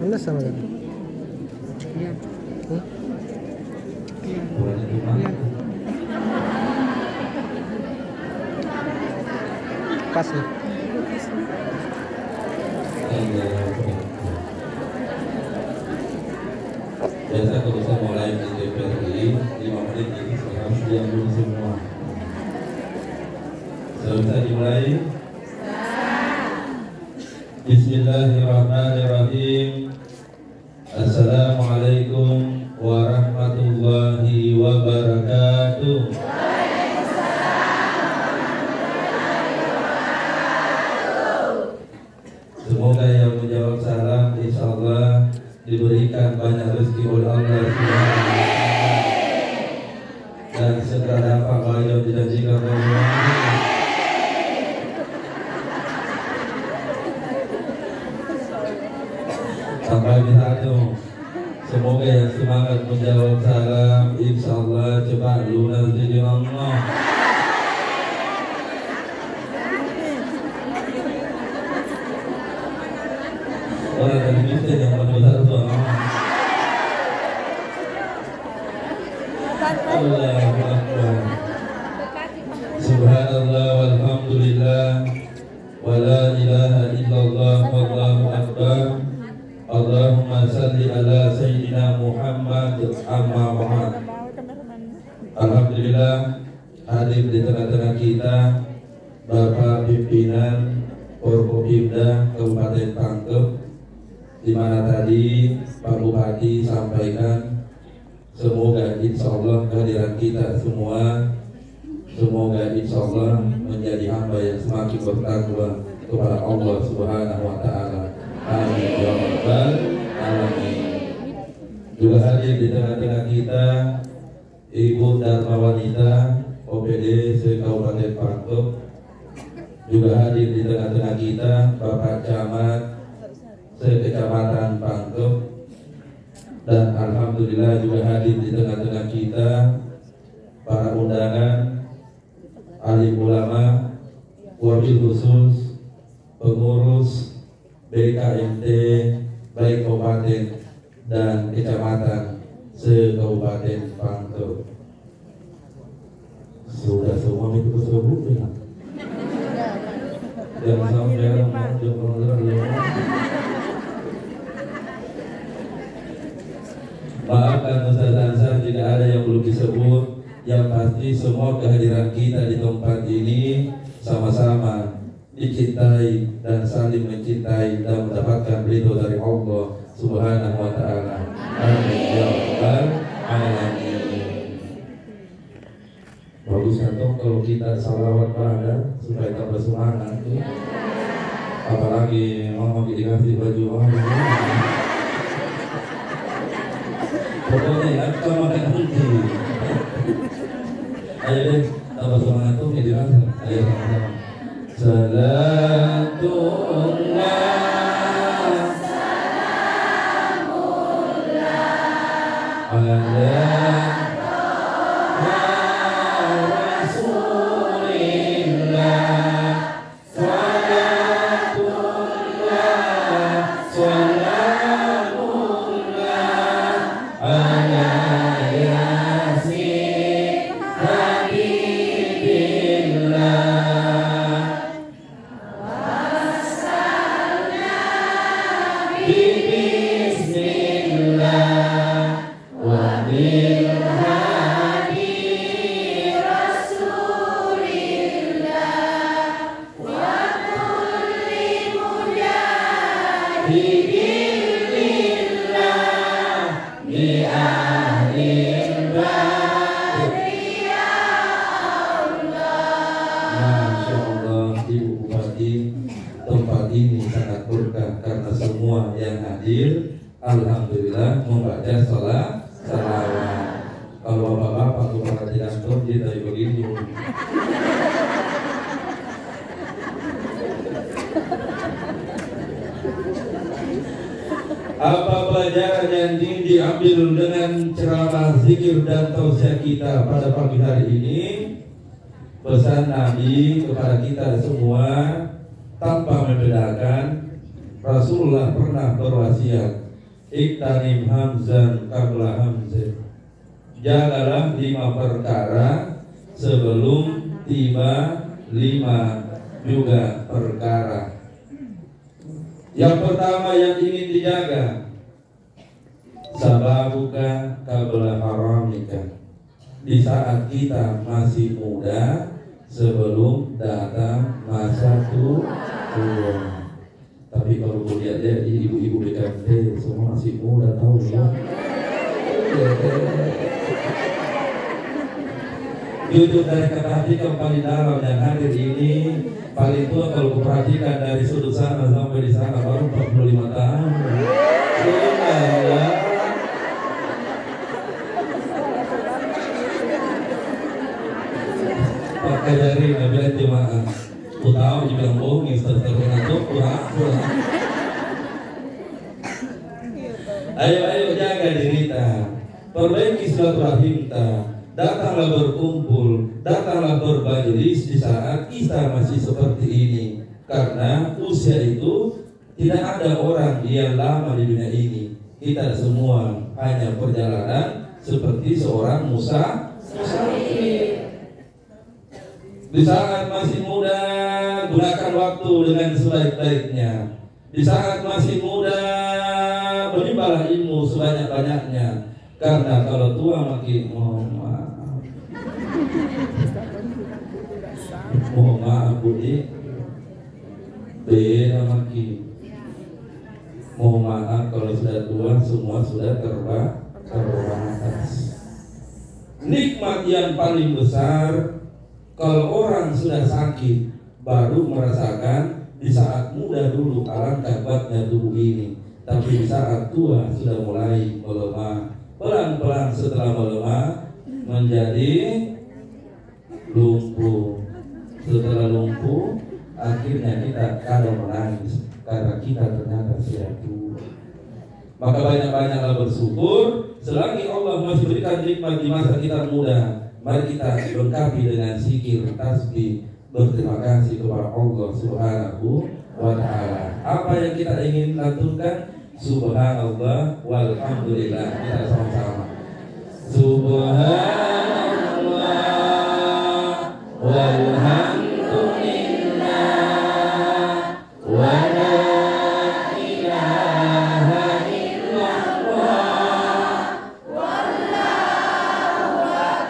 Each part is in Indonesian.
Anda sama kan? Iya. Hmm? Iya. Iya. Pas nih. Biasa kalau saya mulai di TPRI 5 menit ini saya harus diam dulu semua. Bisa dimulai. Bismillahirrahmanirrahim. Assalamualaikum warahmatullahi wabarakatuh. Semoga yang menjawab salam insyaallah diberikan banyak rezeki oleh Allah Subhanahu wa taala dan segera dapat apa yang dijanjikan oleh Allah. Sampai di satu. Semoga yang semangat menjawab salam insyaallah cepat lunas di Allah. Orang dari kita yang benar tuh. Allahu Akbar. Subhanallah walhamdulillah wa la ilaha illallah wallahu akbar. Allahumma salli ala sayyidina Muhammad amma ba'd. Alhamdulillah hadir di tengah-tengah kita Bapak Pimpinan Forkopimda Kabupaten Pangkep, di mana tadi Pak Bupati sampaikan semoga insyaallah kehadiran kita semua semoga insyaallah menjadi hamba yang semakin bertakwa kepada Allah Subhanahu wa taala. Amin ya rabbal alamin. Juga hadir di tengah-tengah kita Ibu Dharma Wanita OPD se-Kabupaten Pangkep. Juga hadir di tengah-tengah kita Bapak Camat se-Kecamatan Pangkep. Dan alhamdulillah juga hadir di tengah-tengah kita para undangan, alim ulama, wabil khusus, pengurus BKMT baik kabupaten dan kecamatan se-Kabupaten Pangkep. Sudah semua itu tersebut ya. Jangan sampai maafkan Ustaz Ansar jika ada yang belum disebut. Yang pasti semua kehadiran kita di tempat ini sama-sama dicintai dan saling mencintai dan mendapatkan ridho dari Allah Subhanahu wa taala. Amin ya rabbal alamin. Bagus kan toh kalau kita salawat pada supaya tambah semangat tuh. Apalagi mau dikasih baju mahal. Pokoknya ya sama kayak nanti. Ayo deh, tambah semangat tuh ini dirasa. Ayo sama-sama. Salatullah salamullah ala Rasulillah. Salatullah salamullah ala Yasin Habibillah. Bismillah wa bil hadi Rasulillah wa kulli mujahidin lillah bi ahlil badri ya Allah. Masya Allah, Ibu Bupati, tempat ini sangat berkah karena semua yang hadir alhamdulillah membaca salawat. Kalau bapak-bapak kepada tidak dia dari begini. Apa pelajaran yang diambil dengan ceramah zikir dan tausiah kita pada pagi hari ini? pesan Nabi kepada kita semua tanpa membedakan. Rasulullah pernah berwasiat, iktanim hamzan qabla hamzan, jagalah 5 perkara sebelum tiba 5 juga perkara. Yang pertama yang ingin dijaga, sababuka qabla haramika, di saat kita masih muda sebelum datang masa tua. Tapi kalau gue lihat ya, ibu-ibu BKT semua masih muda, tahu ya. Jujur dari perhatikan paling dalam yang hadir ini, paling tua kalau kuperhatikan dari sudut sana sampai di sana baru 45 tahun. Pakai jari nggak bilang jemaah. Aku tahu dibilang bohong, setelah itu pura-pura. Ayo jaga diri kita, perbaiki silaturahim kita. Datanglah berkumpul, datanglah bermajelis di saat kita masih seperti ini. Karena usia itu tidak ada orang yang lama di dunia ini. Kita semua hanya perjalanan seperti seorang musafir. Di saat masih muda, gunakan waktu dengan sebaik-baiknya. Di saat masih muda, beribalah ilmu sebanyak-banyaknya. Karena kalau tua makin mohon maaf Budi, beda makin. Mohon maaf kalau sudah tua semua sudah terbatas. Nikmat yang paling besar kalau orang sudah sakit baru merasakan. Di saat muda dulu alangkah hebatnya tubuh ini, tapi di saat tua sudah mulai melemah. Pelan-pelan setelah melemah menjadi lumpuh. Setelah lumpuh akhirnya kita kadang menangis karena kita ternyata sudah tua. Maka banyak-banyaklah bersyukur selagi Allah masih berikan nikmat di masa kita muda. Mari kita lengkapi dengan zikir, tasbih, berterima kasih kepada Allah Subhanahu wa ta'ala. Apa yang kita ingin lantunkan? Subhanallah walhamdulillah. Kita sama-sama. Subhanallah walhamdulillah wa la ilaha illallah wallahu akbar.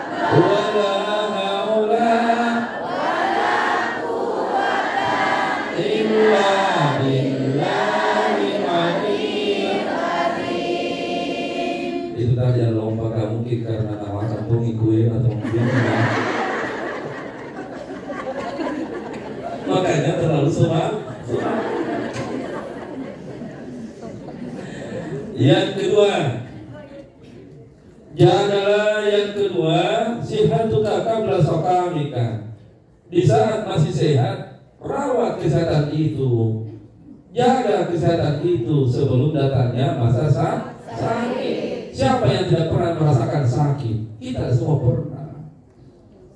Itu tadi yang lomba gak mungkin karena nama kantongi kue atau mungkin makanya terlalu semangat. Yang kedua, jagalah yang kedua sihatuka qabla saqamika. Di saat masih sehat, rawat kesehatan itu. Jaga kesehatan itu sebelum datangnya masa sakit. Siapa yang tidak pernah merasakan sakit? Kita semua pernah.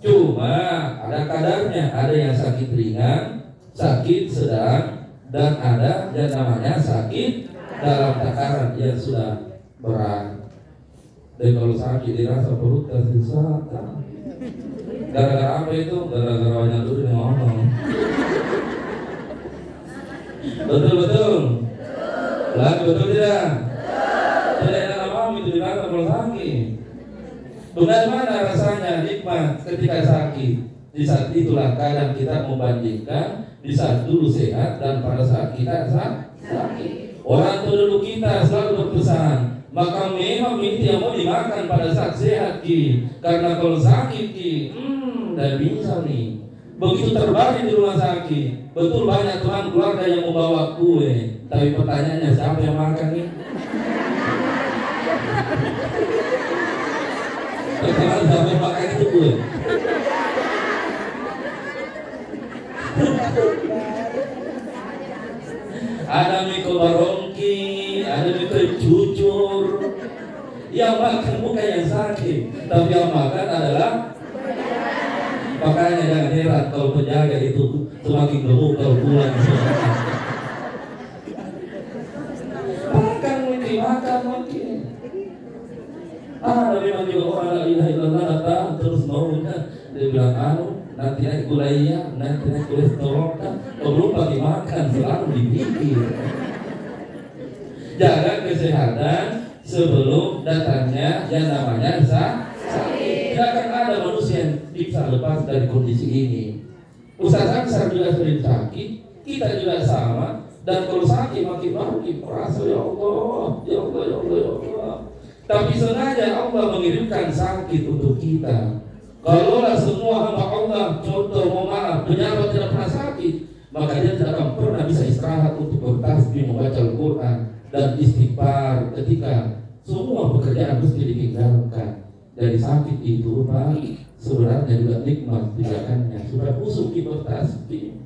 Cuma ada kadarnya. Ada yang sakit ringan, sakit sedang, dan ada yang namanya sakit dalam takaran yang sudah berat. Dan kalau sakit dirasa perut tersesat. Gara-gara apa itu? Gara-gara banyak dulu yang ngomong. Betul-betul. Lagi betul tidak? Tidak ada apa itu dirasa kalau sakit. Bagaimana rasanya nikmat ketika sakit? Di saat itulah kadang kita membandingkan di saat dulu sehat dan pada saat kita sakit. Orang terdahulu kita selalu berpesan, maka memang itu yang mau dimakan pada saat sehat Ki. Karena kalau sakit Ki, tidak bisa nih. Begitu terbaring di rumah sakit, betul banyak teman keluarga yang membawa kue. Tapi pertanyaannya siapa yang makan nih? Pertanyaan siapa yang makan itu kue? Ada mikro barongki, ada mikro jujur. Yang makan bukan yang sakit, tapi yang makan adalah makanya Makanya jangan heran kalau penjaga itu semakin gemuk kalau pulang. Makan mungkin. Ada memang juga orang la ilaha illallah datang terus maunya dia bilang nanti naik gula nanti naik kolesterol kan, belum pakai makan selalu dipikir. Jaga kesehatan sebelum datangnya yang namanya sakit. Tidak akan ada manusia yang bisa lepas dari kondisi ini. Ustaz Ansar juga sering sakit, kita juga sama. Dan kalau sakit makin merasa ya Allah. Tapi sengaja Allah mengirimkan sakit untuk kita. Kalaulah semua hamba Allah, contoh mohon maaf, penyakit tidak pernah sakit, maka dia tidak akan pernah bisa istirahat untuk bertasbih, membaca Al-Quran dan istighfar ketika semua pekerjaan mesti ditinggalkan. Dari sakit itu Pak, sebenarnya juga nikmat tindakannya. Sudah usuki bertasbih,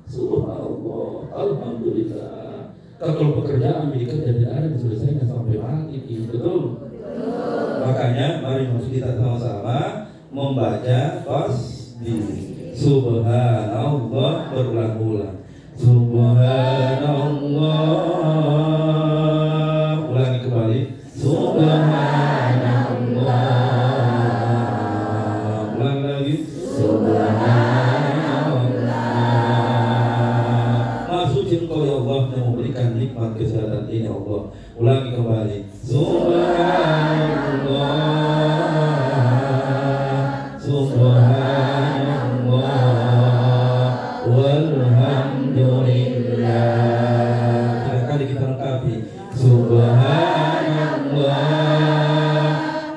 subhanallah, alhamdulillah. Kalau pekerjaan milik tidak ada diselesaikan sampai mati, betul? Makanya mari kita sama-sama membaca tasbih. Subhanallah berulang-ulang. Subhanallah. Ulangi kembali. Subhanallah. Ulang lagi. Subhanallah. Maksudnya Engkau ya Allah yang memberikan nikmat kesehatan ini Allah. Ulangi kembali. Subhanallah walhamdulillah. Tiga kali kita lengkapi. Subhanallah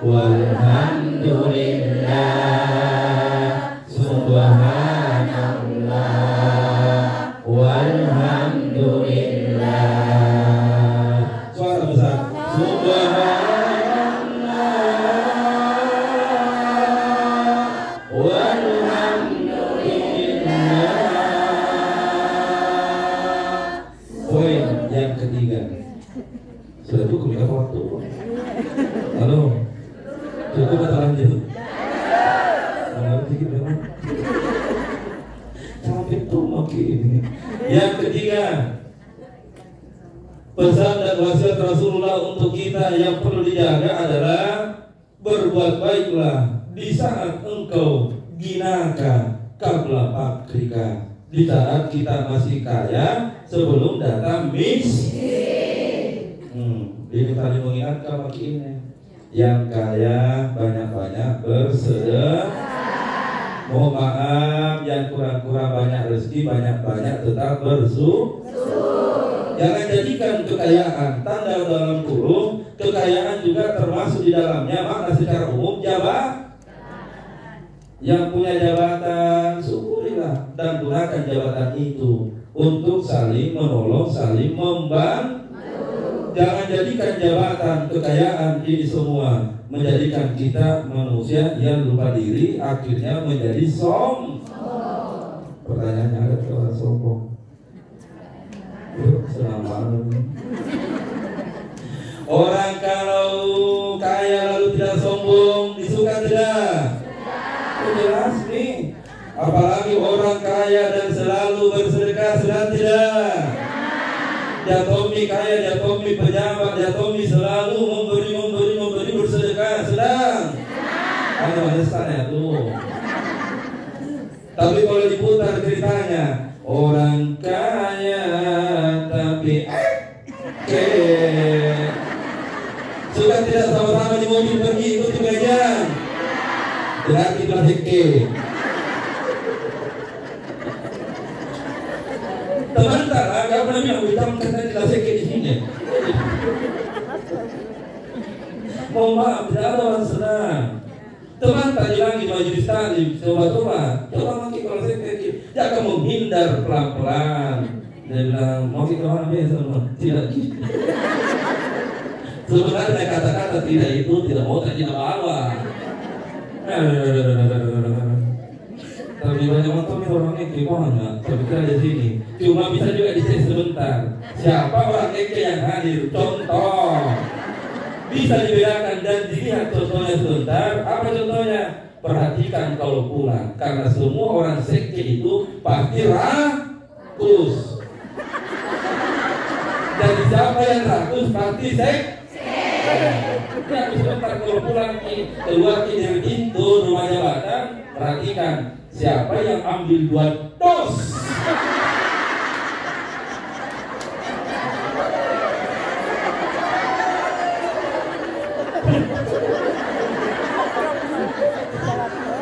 walhamdulillah. Subhanallah walhamdulillah. Suara besar. Poin yang ketiga. Sudah cukup ya waktu? Halo? Cukup atau lanjut? Sedikit memang. Capek tuh makin. Yang ketiga, pesan dan wasiat Rasulullah untuk kita yang perlu dijaga adalah berbuat baiklah di saat engkau ginaka qabla fakrika. Di saat kita masih kaya sebelum datang miskin. Ini tadi mengingatkan lagi ini. Yang kaya banyak-banyak bersedekah. Mohon maaf yang kurang-kurang banyak rezeki, banyak-banyak tetap bersyukur. Jangan jadikan kekayaan tanda dalam kurung. Kekayaan juga termasuk di dalamnya makna secara umum jabatan. Yang punya jabatan syukurilah dan gunakan jabatan itu untuk saling menolong, saling membantu. Jangan jadikan jabatan, kekayaan ini semua menjadikan kita manusia yang lupa diri, akhirnya menjadi sombong. Pertanyaannya ada orang sombong? Selamat. Orang kalau kaya lalu tidak sombong, disuka tidak? Jelas nih. Apalagi orang kaya dan selalu bersedekah, sedang tidak? Jatomi kaya, jatomi pejabat, jatomi selalu memberi bersedekah, sedang? Ada balasannya tuh. Tapi kalau diputar ceritanya, orang kaya tapi suka tidak sama-sama di mobil pergi ikut di meja. Berarti plastik teman tak agak pernah bilang hitam kata di plastik di sini. Mohon maaf, tidak ada orang senang. Teman tak bilang di majelis taklim, coba maki kalau saya kayak jangan menghindar pelan-pelan. Dia bilang maki kemana biasa tidak gitu. Sebenarnya kata-kata tidak itu tidak mau tidak bawa. Tapi banyak motor orang Eke banyak. Tapi kita di sini cuma bisa juga dicek sebentar. Siapa orang Eke yang hadir? Contoh bisa dibedakan dan dilihat contohnya sebentar. Apa contohnya? perhatikan kalau pulang, karena semua orang sekte itu pasti rakus. Jadi siapa yang rakus pasti sekte. Ya, sebentar kalau pulang keluar dari pintu rumah jabatan, perhatikan siapa yang ambil 2 dos.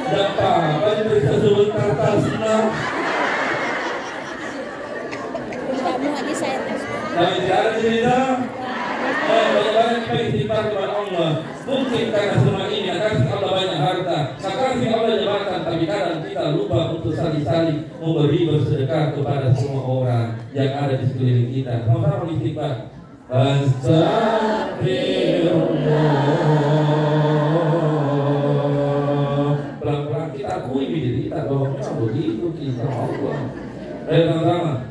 Dan apa diperiksa sebentar tasnya. Kamu aja saya tes. Tapi tidak ada cerita. Banyak-banyak kita istighfar kepada Allah. Mungkin karena semua ini kasih Allah banyak harta, kasih Allah jabatan, tapi kadang kita lupa untuk saling-saling memberi bersedekah kepada semua orang yang ada di sekeliling kita. Sama-sama istighfar. Astagfirullah. Pelan-pelan kita akui diri kita bahwa memang begitu kita Allah. Ayo sama-sama.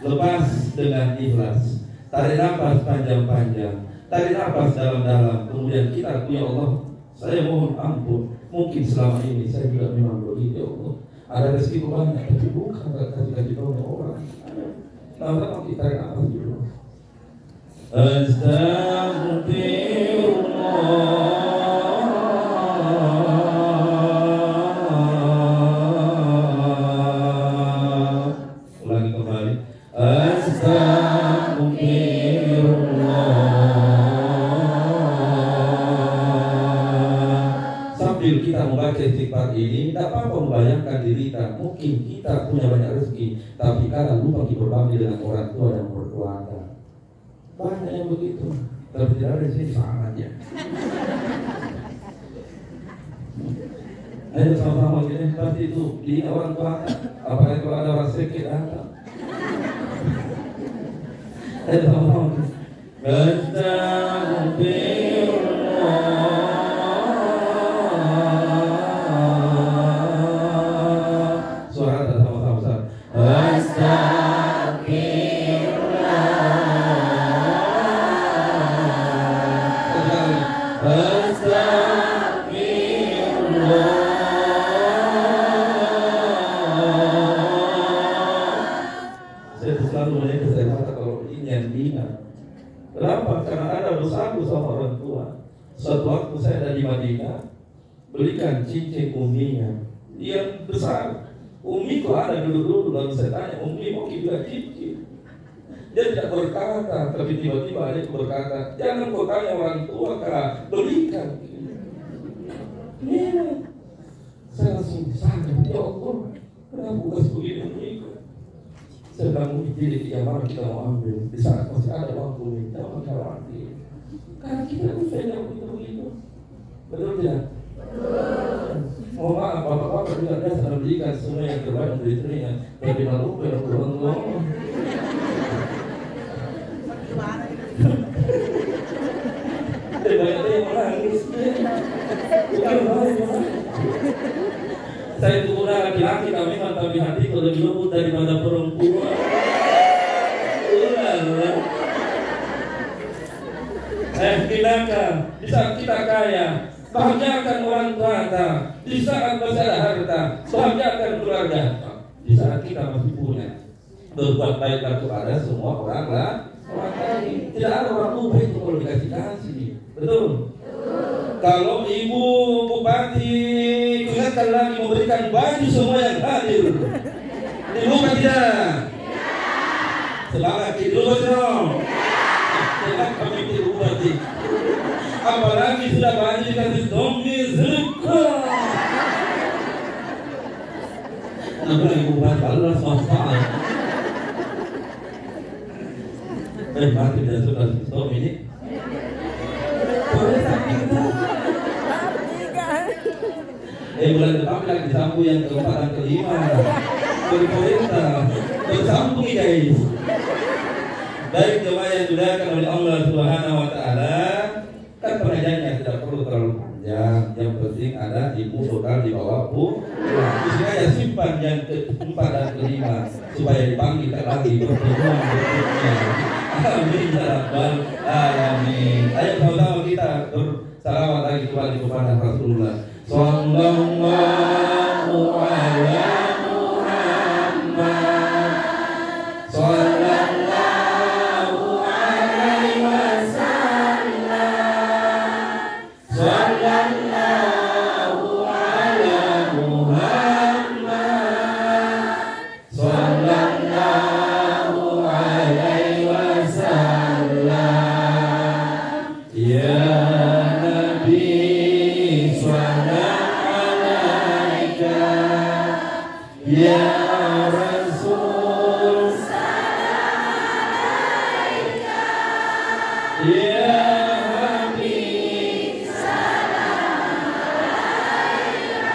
Lepas dengan ikhlas. Tarik nafas panjang-panjang. Tarik nafas dalam-dalam. Kemudian kita akui Allah, saya mohon ampun. Mungkin selama ini saya juga memang begitu, ya Allah. Ada rezeki banyak, tapi bukan kasih banyak orang. Sama-sama kita tarik nafas dulu. Astagfirullah. Sambil kita membaca istighfar ini, tidak apa-apa membayangkan diri kita. Mungkin kita punya banyak rezeki, tapi kadang lupa kita berbakti dengan orang tua dan berkeluarga. Banyak yang begitu, tapi tidak ada di sini sangat ya. Ayo sama-sama gini, pasti itu di orang tua. Apalagi kalau ada orang sakit datang. Ayo sama-sama. Suara sama-sama. Saya selalu melihat saya kata kalau ini yang diingat. Kenapa? Karena ada dosaku sama orang tua. Suatu waktu saya ada di Madinah, belikan cincin uminya. Dia besar. Umi kok ada dulu lalu saya tanya, Umi mau juga cincin? Dia tidak berkata, tapi tiba-tiba ada berkata, jangan kau tanya orang tua, Kak, belikan. Iya. Saya langsung sadar, ya Allah, kenapa kasih begini Umi? Saya bilang jadi yang mana kita mau ambil di saat masih ada waktu kita jangan khawatir karena kita bisa yang begitu betul tidak? Mohon maaf bapak-bapak juga ada sedang berikan semua yang terbaik untuk istrinya tapi lalu berbuat banyak yang menangis bukan banyak. Saya itu udah laki-laki kami tapi hatiku lebih lembut daripada perempuan. Gunakan di saat kita kaya, bahagiakan orang tua kita. Di saat masih ada harta, bahagiakan keluarga. Di saat kita masih punya, berbuat baiklah kepada semua orang lain. Tidak ada orang lupa itu kalau dikasih. Betul? Kalau ibu bupati ingatkan lagi memberikan baju semua yang hadir. Dilupa tidak? Semangat dilupa dong. Semangat kami bupati. Apalagi sudah baju dikasih zombie zirka. Nampak ibu bupati Allah swasta. Mati dan sudah stop ini. Boleh sakit kita. Bulan depan lagi disambung yang keempat dan kelima. Dari pemerintah bersambung guys. Baik jemaah yang dimuliakan oleh Allah Subhanahu Wa Taala, kan pengajiannya tidak perlu terlalu panjang. Yang penting ada ibu bekal dibawa pulang. Di sini aja simpan yang keempat dan kelima supaya dipanggil lagi pertemuan berikutnya. Amin ya rabbal alamin. Ayo sama-sama kita bersalawat lagi kepada Rasulullah. Sallallahu ala Muhammad. Sallallahu alaihi wasallam. Sallallahu ala Muhammad. Sallallahu alaihi wasallam. Ya Ya Rasul salam alaika, Ya Habib salam alaika,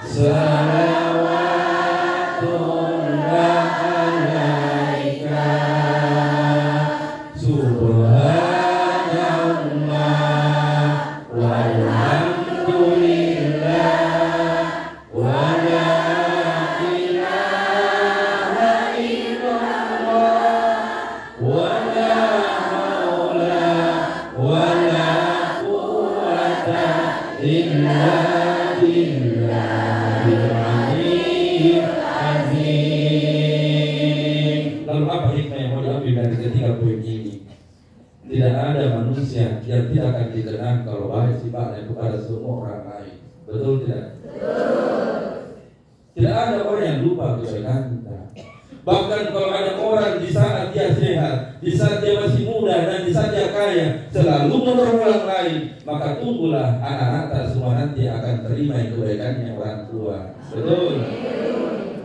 salawatullah alaika, subhanallah walhamdulillah wala Lalu apa hikmah yang mau diambil dari ketiga poin ini? Tidak ada manusia yang tidak akan dikenang kalau baik sifatnya kepada semua orang lain. Betul tidak? Tidak ada orang yang lupa kebaikan kita. Bahkan kalau ada orang di saat dia sehat, di saat dia masih muda, dan di saat dia kaya, selalu menolong orang lain, maka tunggulah anak-anak semua nanti akan terima kebaikannya orang tua. Betul?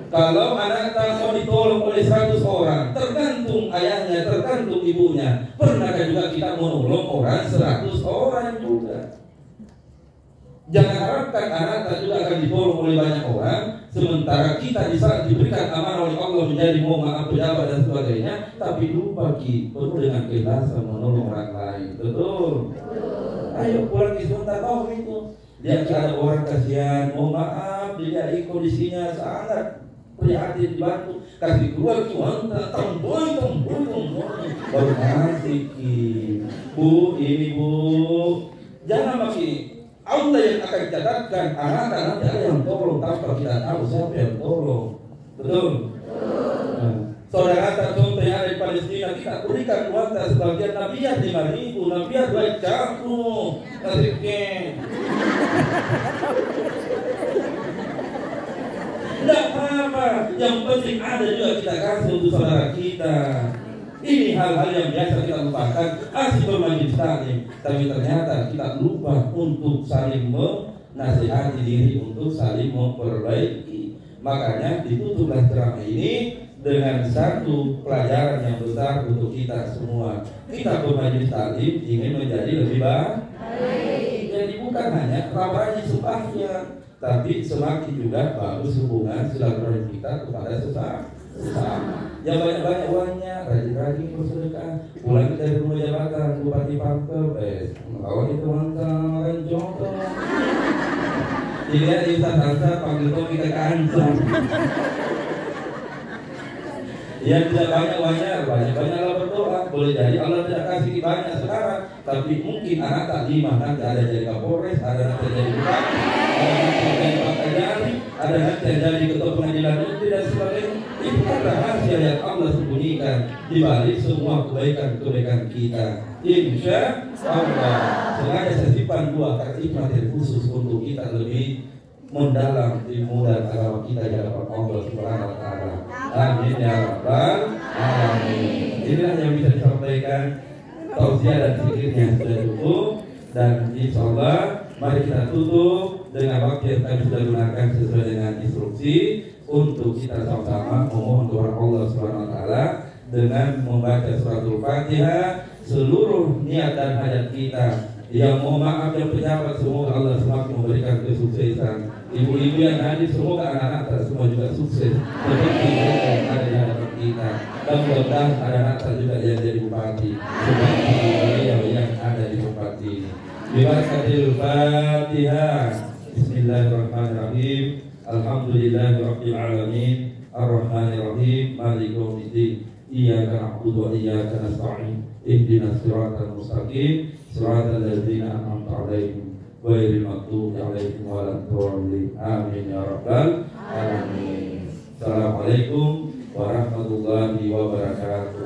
Kalau anak mau ditolong oleh 100 orang, tergantung ayahnya, tergantung ibunya. Pernahkah juga kita menolong orang 100 orang juga? Jangan harapkan anak juga akan ditolong oleh banyak orang, sementara kita di saat diberikan amanah oleh Allah menjadi mau maaf pejabat dan sebagainya, tapi lupa kita perlu dengan keikhlasan menolong orang lain. Betul? Ayo pulang sebentar tahu itu. Lihat ada orang kasihan, mau maaf, dia kondisinya sangat prihatin dibantu, kasih keluar cuan, tomboy, baru kasih bu, ini bu, jangan pakai Allah yang akan dicatatkan anak-anak nanti ada yang tolong tanpa kita tahu siapa yang tolong. Betul? Saudara contoh yang ada di Palestina, kita berikan uang sebagian nabiah 5.000, nabiah 2 campur, kasih tidak apa-apa, yang penting ada juga kita kasih untuk saudara kita. Ini hal-hal yang biasa kita lupakan, asik bermajelis taklim, tapi ternyata kita lupa untuk saling menasihati diri, untuk saling memperbaiki. Makanya ditutuplah ceramah ini dengan satu pelajaran yang besar untuk kita semua. Kita bermajelis taklim ingin menjadi lebih baik. Jadi bukan hanya rajin sembahyang, tapi semakin juga bagus hubungan silaturahmi kita kepada sesama. Yang banyak-banyak uangnya, rajin-rajin bersedekah. Pulang dari rumah jabatan Bupati Pangkep, kalau itu mantan jodoh. Dilihat di Ustaz panggil kau kita kantor. Yang tidak banyak-banyak, banyak-banyaklah berdoa. Boleh jadi Allah tidak kasih banyak sekarang, tapi mungkin anak tak 5 nanti ada jadi Kapolres, ada nanti jadi bupati, ada nanti jadi Pakajari, ada nanti jadi ketua pengadilan negeri dan sebagainya. Itu kan rahasia yang Allah sembunyikan di balik semua kebaikan-kebaikan kita. Insya Allah. Sengaja saya simpan 2 kata materi khusus untuk kita lebih mendalam ilmu dan agama kita di hadapan Allah Subhanahu wa taala. Amin ya rabbal alamin. Inilah yang bisa disampaikan, tausiah dan zikirnya sudah cukup, dan insyaallah mari kita tutup dengan waktu yang kami sudah gunakan sesuai dengan instruksi untuk kita sama-sama memohon kepada Allah Subhanahu wa taala dengan membaca suratul Fatihah. Seluruh niat dan hajat kita, yang mohon maaf yang pejabat, semoga Allah semakin memberikan kesuksesan. Ibu-ibu yang hadir, semoga anak-anak semua juga sukses seperti yang ada di hadapan kita. Dan mudah-mudahan ada anak juga yang jadi bupati seperti beliau yang ada di bupati ini. Bibarakatil Fatihah. Bismillahirrahmanirrahim. Alhamdulillahirabbil alamin. Arrahmanirrahim. Maliki yaumiddin. Iyyaka na'budu wa iyyaka nasta'in. Ihdinas siratal mustaqim. Siratal ladzina an'amta 'alaihim ghairil maghdubi 'alaihim waladdallin. Amin ya rabbal alamin. Assalamualaikum warahmatullahi wabarakatuh.